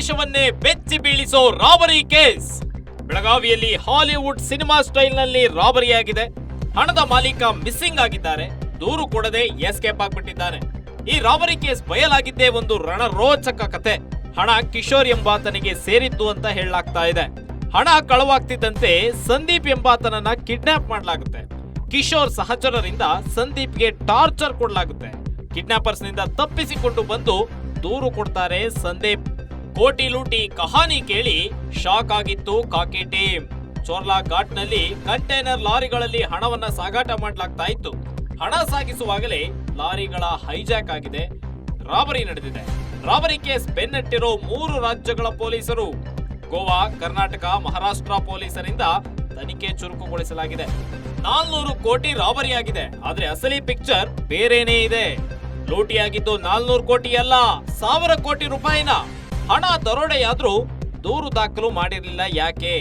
ದೇಶವನ್ನೇ ಬೆಚ್ಚಿ ಬೀಳಿಸೋ robbery case. ಬೆಳಗಾವಿಯಲ್ಲಿ Hollywood cinema ಸ್ಟೈಲ್ನಲ್ಲಿ ರಾಬರಿಯಾಗಿದೆ. ಹಣದ ಮಾಲೀಕ ಮಿಸ್ಸಿಂಗ್ ಆಗಿದ್ದಾರೆ. ದೂರು ಕೊಡದೆ ಎಸ್ಕೇಪ್ ಆಗಿಬಿಟ್ಟಿದ್ದಾನೆ. ಈ ರಾಬರಿ ಕೇಸ್ ಬಯಲಾಗಿದ್ದೇ ಒಂದು ರಣರೋಚಕ ಕತೆ. ಹಣ ಕಿಶೋರ್ ಎಂಬಾತನಿಗೆ ಸೇರಿದ್ದು ಅಂತ ಹೇಳಲಾಗ್ತಾ ಇದೆ. ಹಣ ಕಳವಾಗ್ತಿದ್ದಂತೆ ಸಂದೀಪ್ ಎಂಬಾತನನ್ನ ಕಿಡ್ನಾಪ್ ಮಾಡಲಾಗುತ್ತೆ. ಕಿಶೋರ್ ಸಹಚರರಿಂದ ಸಂದೀಪ್ಗೆ ಟಾರ್ಚರ್ ಕೊಡಲಾಗುತ್ತೆ. ಕಿಡ್ನಾಪರ್ಸ್ ನಿಂದ ತಪ್ಪಿಸಿಕೊಂಡು ಬಂದು ದೂರು ಕೊಡ್ತಾರೆ ಸಂದೀಪ್. ಕೋಟಿ ಲೂಟಿ ಕಹಾನಿ ಕೇಳಿ ಶಾಕ್ ಆಗಿತ್ತು ಕಾಕಿ ಟೀಮ್. ಚೋರ್ಲಾ ಘಾಟ್ ನಲ್ಲಿ ಕಂಟೈನರ್ ಲಾರಿಗಳಲ್ಲಿ ಹಣವನ್ನ ಸಾಗಾಟ ಮಾಡಲಾಗ್ತಾ ಇತ್ತು. ಹಣ ಸಾಗಿಸುವಾಗಲೇ ಲಾರಿಗಳ ಹೈಜಾಕ್ ಆಗಿದೆ. ರಾಬರಿ ನಡೆದಿದೆ. ರಾಬರಿ ಕೇಸ್ ಬೆನ್ನಟ್ಟಿರೋ 3 ರಾಜ್ಯಗಳ ಪೊಲೀಸರು, ಗೋವಾ, ಕರ್ನಾಟಕ, ಮಹಾರಾಷ್ಟ್ರ ಪೊಲೀಸರಿಂದ ತನಿಖೆ ಚುರುಕುಗೊಳಿಸಲಾಗಿದೆ. 400 ಕೋಟಿ ರಾಬರಿ ಆಗಿದೆ. ಆದ್ರೆ ಅಸಲಿ ಪಿಕ್ಚರ್ ಬೇರೆನೇ ಇದೆ. ಲೂಟಿಯಾಗಿದ್ದು 400 ಕೋಟಿ ಅಲ್ಲ, 1000 ಕೋಟಿ ರೂಪಾಯಿನ. ಹಣ ದರೋಡೆಯಾದ್ರೂ ದೂರು ದಾಖಲು ಮಾಡಿರಲಿಲ್ಲ. ಯಾಕೆ?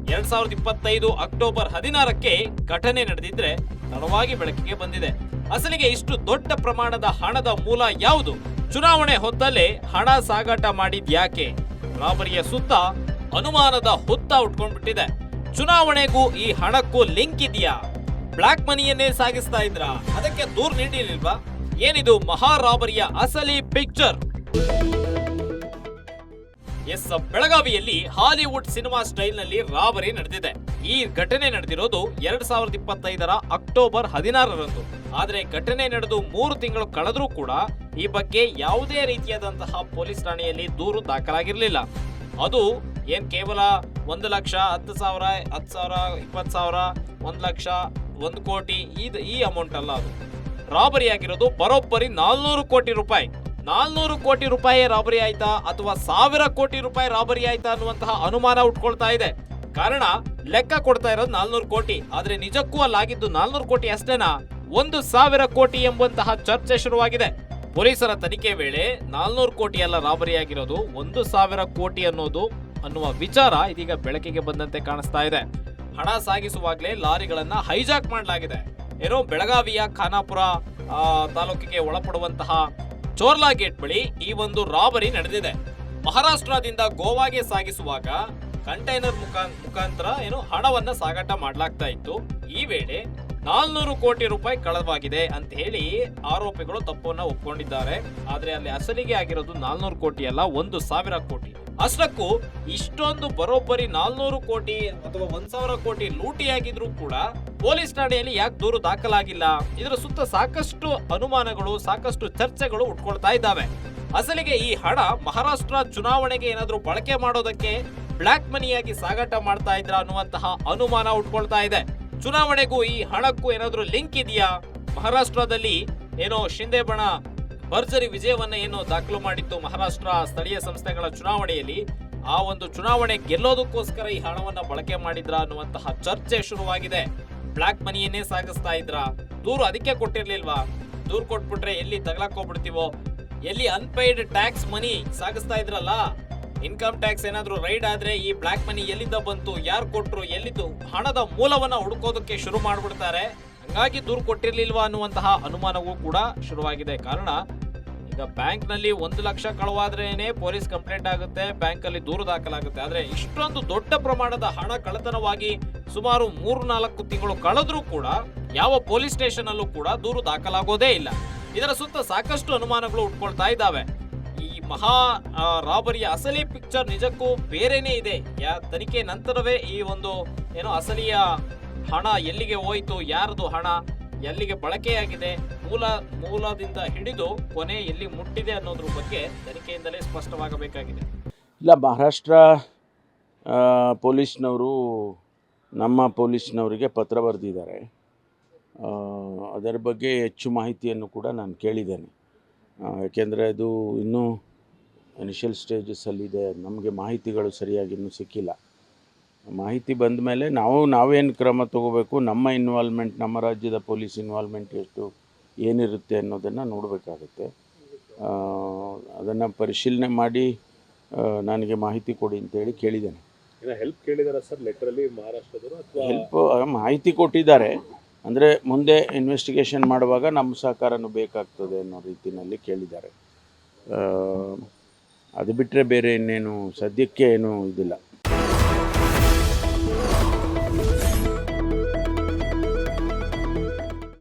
2025 ಅಕ್ಟೋಬರ್ 16ಕ್ಕೆ ಘಟನೆ ನಡೆದಿದ್ರೆ ತಡವಾಗಿ ಬೆಳಕಿಗೆ ಬಂದಿದೆ. ಅಸಲಿಗೆ ಇಷ್ಟು ದೊಡ್ಡ ಪ್ರಮಾಣದ ಹಣದ ಮೂಲ ಯಾವುದು? ಚುನಾವಣೆ ಹೊತ್ತಲ್ಲೇ ಹಣ ಸಾಗಾಟ ಮಾಡಿದ್ಯಾಕೆ? ರಾಬರಿಯ ಸುತ್ತ ಅನುಮಾನದ ಹುತ್ತ ಉಟ್ಕೊಂಡ್ಬಿಟ್ಟಿದೆ. ಚುನಾವಣೆಗೂ ಈ ಹಣಕ್ಕೂ ಲಿಂಕ್ ಇದೆಯಾ? ಬ್ಲಾಕ್ ಮನಿಯನ್ನೇ ಸಾಗಿಸ್ತಾ ಇದ್ರ? ಅದಕ್ಕೆ ದೂರು ನೀಡಿರ್ಲಿಲ್ವಾ? ಏನಿದು ಮಹಾ ರಾಬರಿಯ ಅಸಲಿ ಪಿಕ್ಚರ್? ಎಸ್, ಬೆಳಗಾವಿಯಲ್ಲಿ ಹಾಲಿವುಡ್ ಸಿನಿಮಾ ಸ್ಟೈಲ್ ನಲ್ಲಿ ರಾಬರಿ ನಡೆದಿದೆ. ಈ ಘಟನೆ ನಡೆದಿರೋದು 2025 ಅಕ್ಟೋಬರ್ 16ರಂದು. ಆದ್ರೆ ಘಟನೆ ನಡೆದು 3 ತಿಂಗಳು ಕಳೆದ್ರೂ ಕೂಡ ಈ ಬಗ್ಗೆ ಯಾವುದೇ ರೀತಿಯಾದಂತಹ ಪೊಲೀಸ್ ಠಾಣೆಯಲ್ಲಿ ದೂರು ದಾಖಲಾಗಿರ್ಲಿಲ್ಲ. ಅದು ಕೇವಲ 1 ಲಕ್ಷ, 10,000, 10,000, 20,000, 1 ಲಕ್ಷ, 1 ಕೋಟಿ ಈ ಅಮೌಂಟ್ ಅಲ್ಲ. ಅದು ರಾಬರಿ ಆಗಿರೋದು ಬರೋಬ್ಬರಿ 400 ಕೋಟಿ ರೂಪಾಯಿ. 400 ಕೋಟಿ ರೂಪಾಯಿ ರಾಬರಿ ಆಯ್ತಾ ಅಥವಾ 1000 ಕೋಟಿ ರೂಪಾಯಿ ರಾಬರಿ ಆಯ್ತಾ ಅನ್ನುವಂತಹ ಅನುಮಾನ ಉಟ್ಕೊಳ್ತಾ ಇದೆ. ಕಾರಣ ಲೆಕ್ಕ ಕೊಡ್ತಾ ಇರೋದು 400 ಕೋಟಿ. ಆದ್ರೆ ನಿಜಕ್ಕೂ ಅಲ್ಲಾಗಿದ್ದು 400 ಕೋಟಿ ಅಷ್ಟೇನಾ? 1,000 ಕೋಟಿ ಎಂಬಂತಹ ಚರ್ಚೆ ಶುರುವಾಗಿದೆ. ಪೊಲೀಸರ ತನಿಖೆ ವೇಳೆ 400 ಕೋಟಿ ಅಲ್ಲ ರಾಬರಿ ಆಗಿರೋದು, 1,000 ಕೋಟಿ ಅನ್ನುವ ವಿಚಾರ ಇದೀಗ ಬೆಳಕಿಗೆ ಬಂದಂತೆ ಕಾಣಿಸ್ತಾ ಇದೆ. ಹಣ ಸಾಗಿಸುವಾಗಲೇ ಲಾರಿಗಳನ್ನ ಹೈಜಾಕ್ ಮಾಡಲಾಗಿದೆ. ಬೆಳಗಾವಿಯ ಖಾನಾಪುರ ತಾಲೂಕಿಗೆ ಒಳಪಡುವಂತಹ ಚೋರ್ಲಾ ಗೇಟ್ ಬಳಿ ಈ ಒಂದು ರಾಬರಿ ನಡೆದಿದೆ. ಮಹಾರಾಷ್ಟ್ರದಿಂದ ಗೋವಾಗೆ ಸಾಗಿಸುವಾಗ ಕಂಟೈನರ್ ಮುಖಾಂತರ ಹಣವನ್ನ ಸಾಗಾಟ ಮಾಡಲಾಗ್ತಾ ಇತ್ತು. ಈ ವೇಳೆ 400 ಕೋಟಿ ರೂಪಾಯಿ ಕಳವಾಗಿದೆ ಅಂತ ಹೇಳಿ ಆರೋಪಿಗಳು ತಪ್ಪನ್ನ ಒಪ್ಕೊಂಡಿದ್ದಾರೆ. ಆದ್ರೆ ಅಲ್ಲಿ ಅಸಲಿಗೆ ಆಗಿರೋದು 400 ಕೋಟಿ ಅಲ್ಲ, 1,000 ಕೋಟಿ. ಅಷ್ಟಕ್ಕೂ ಇಷ್ಟೊಂದು ಬರೋಬ್ಬರಿ 400 ಕೋಟಿ ಅಥವಾ 1,000 ಕೋಟಿ ಲೂಟಿಯಾಗಿದ್ರು ಕೂಡ ಪೊಲೀಸ್ ಠಾಣೆಯಲ್ಲಿ ಯಾಕೆ ದೂರು ದಾಖಲಾಗಿಲ್ಲ? ಇದರ ಸುತ್ತ ಸಾಕಷ್ಟು ಅನುಮಾನಗಳು, ಸಾಕಷ್ಟು ಚರ್ಚೆಗಳು ಉಟ್ಕೊಳ್ತಾ ಇದ್ದಾವೆ. ಅಸಲಿಗೆ ಈ ಹಣ ಮಹಾರಾಷ್ಟ್ರ ಚುನಾವಣೆಗೆ ಏನಾದ್ರೂ ಬಳಕೆ ಮಾಡೋದಕ್ಕೆ ಬ್ಲಾಕ್ ಮನಿಯಾಗಿ ಸಾಗಾಟ ಮಾಡ್ತಾ ಇದ್ರ ಅನ್ನುವಂತಹ ಅನುಮಾನ ಉಟ್ಕೊಳ್ತಾ ಇದೆ. ಚುನಾವಣೆಗೂ ಈ ಹಣಕ್ಕೂ ಏನಾದ್ರೂ ಲಿಂಕ್ ಇದೆಯಾ? ಮಹಾರಾಷ್ಟ್ರದಲ್ಲಿ ಶಿಂದೆ ಬಣ ಭರ್ಜರಿ ವಿಜಯವನ್ನ ದಾಖಲು ಮಾಡಿತ್ತು ಮಹಾರಾಷ್ಟ್ರ ಸ್ಥಳೀಯ ಸಂಸ್ಥೆಗಳ ಚುನಾವಣೆಯಲ್ಲಿ. ಆ ಒಂದು ಚುನಾವಣೆ ಗೆಲ್ಲೋದಕ್ಕೋಸ್ಕರ ಈ ಹಣವನ್ನ ಬಳಕೆ ಮಾಡಿದ್ರ ಅನ್ನುವಂತಹ ಚರ್ಚೆ ಶುರುವಾಗಿದೆ. ಬ್ಲಾಕ್ ಮನಿಯನ್ನೇ ಸಾಗಿಸ್ತಾ ಇದ್ರ? ದೂರು ಅದಕ್ಕೆ ಕೊಟ್ಟಿರ್ಲಿಲ್ವಾ? ದೂರು ಕೊಟ್ಬಿಟ್ರೆ ಎಲ್ಲಿ ತಗಲಾಕೋಗ್ಬಿಡ್ತೀವೋ, ಎಲ್ಲಿ ಅನ್ಪೇಯ್ಡ್ ಟ್ಯಾಕ್ಸ್ ಮನಿ ಸಾಗಿಸ್ತಾ ಇದ್ರಲ್ಲ, ಇನ್ಕಮ್ ಟ್ಯಾಕ್ಸ್ ಏನಾದ್ರೂ ರೈಡ್ ಆದ್ರೆ ಈ ಬ್ಲಾಕ್ ಮನಿ ಎಲ್ಲಿಂದ ಬಂತು, ಯಾರು ಕೊಟ್ರು, ಎಲ್ಲಿದ್ದು, ಹಣದ ಮೂಲವನ್ನ ಹುಡುಕೋದಕ್ಕೆ ಶುರು ಮಾಡ್ಬಿಡ್ತಾರೆ. ಹಂಗಾಗಿ ದೂರು ಕೊಟ್ಟಿರ್ಲಿಲ್ವಾ ಅನ್ನುವಂತಹ ಅನುಮಾನವೂ ಕೂಡ ಶುರುವಾಗಿದೆ. ಕಾರಣ ಈಗ ಬ್ಯಾಂಕ್ ನಲ್ಲಿ 1 ಲಕ್ಷ ಕಳವಾದ್ರೇನೆ ಪೊಲೀಸ್ ಕಂಪ್ಲೇಂಟ್ ಆಗುತ್ತೆ, ಬ್ಯಾಂಕ್ ಅಲ್ಲಿ ದೂರು ದಾಖಲಾಗುತ್ತೆ. ಆದ್ರೆ ಇಷ್ಟೊಂದು ದೊಡ್ಡ ಪ್ರಮಾಣದ ಹಣ ಕಳ್ಳತನವಾಗಿ ಸುಮಾರು 3-4 ತಿಂಗಳು ಕಳೆದ್ರೂ ಕೂಡ ಯಾವ ಪೊಲೀಸ್ ಸ್ಟೇಷನ್ ಅಲ್ಲೂ ಕೂಡ ದೂರು ದಾಖಲಾಗೋದೇ ಇಲ್ಲ. ಇದರ ಸುತ್ತ ಸಾಕಷ್ಟು ಅನುಮಾನಗಳು ಉಟ್ಕೊಳ್ತಾ ಇದ್ದಾವೆ. ಈ ಮಹಾ ರಾಬರಿಯ ಅಸಲಿ ಪಿಕ್ಚರ್ ನಿಜಕ್ಕೂ ಬೇರೆನೇ ಇದೆ. ತನಿಖೆ ನಂತರವೇ ಈ ಒಂದು ಅಸಲಿಯ ಹಣ ಎಲ್ಲಿಗೆ ಹೋಯಿತು, ಯಾರದು ಹಣ ಎಲ್ಲಿಗೆ ಬಳಕೆಯಾಗಿದೆ, ಮೂಲದಿಂದ ಹಿಡಿದು ಕೊನೆ ಎಲ್ಲಿ ಮುಟ್ಟಿದೆ ಅನ್ನೋದ್ರ ಬಗ್ಗೆ ತನಿಖೆಯಿಂದಲೇ ಸ್ಪಷ್ಟವಾಗಬೇಕಾಗಿದೆ. ಇಲ್ಲ, ಮಹಾರಾಷ್ಟ್ರ ಪೊಲೀಸ್ನವರು ನಮ್ಮ ಪೊಲೀಸ್ನವರಿಗೆ ಪತ್ರ ಬರೆದಿದ್ದಾರೆ. ಅದರ ಬಗ್ಗೆ ಹೆಚ್ಚು ಮಾಹಿತಿಯನ್ನು ಕೂಡ ನಾನು ಕೇಳಿದ್ದೇನೆ. ಯಾಕೆಂದರೆ ಅದು ಇನ್ನೂ ಇನಿಷಿಯಲ್ ಸ್ಟೇಜಸ್ಸಲ್ಲಿದೆ. ನಮಗೆ ಮಾಹಿತಿಗಳು ಸರಿಯಾಗಿ ಇನ್ನೂ ಸಿಕ್ಕಿಲ್ಲ. ಮಾಹಿತಿ ಬಂದ ಮೇಲೆ ನಾವೇನು ಕ್ರಮ ತಗೋಬೇಕು, ನಮ್ಮ ಇನ್ವಾಲ್ವ್ಮೆಂಟ್, ನಮ್ಮ ರಾಜ್ಯದ ಪೊಲೀಸ್ ಇನ್ವಾಲ್ವ್ಮೆಂಟ್ ಏನಿರುತ್ತೆ ಅನ್ನೋದನ್ನು ನೋಡಬೇಕಾಗುತ್ತೆ. ಅದನ್ನು ಪರಿಶೀಲನೆ ಮಾಡಿ ನನಗೆ ಮಾಹಿತಿ ಕೊಡಿ ಅಂತೇಳಿ ಕೇಳಿದ್ದೇನೆ. ಹೆಲ್ಪ್ ಕೇಳಿದಾರ ಸರ್ ಲೆಟರಲ್ಲಿ ಮಹಾರಾಷ್ಟ್ರದವರು? ಹೆಲ್ಪ್ ಮಾಹಿತಿ ಕೊಟ್ಟಿದ್ದಾರೆ. ಅಂದರೆ ಮುಂದೆ ಇನ್ವೆಸ್ಟಿಗೇಷನ್ ಮಾಡುವಾಗ ನಮ್ಮ ಸಹಕಾರನೂ ಬೇಕಾಗ್ತದೆ ಅನ್ನೋ ರೀತಿಯಲ್ಲಿ ಕೇಳಿದ್ದಾರೆ. ಅದು ಬಿಟ್ಟರೆ ಬೇರೆ ಇನ್ನೇನು ಸದ್ಯಕ್ಕೆ ಏನೂ ಇದಿಲ್ಲ.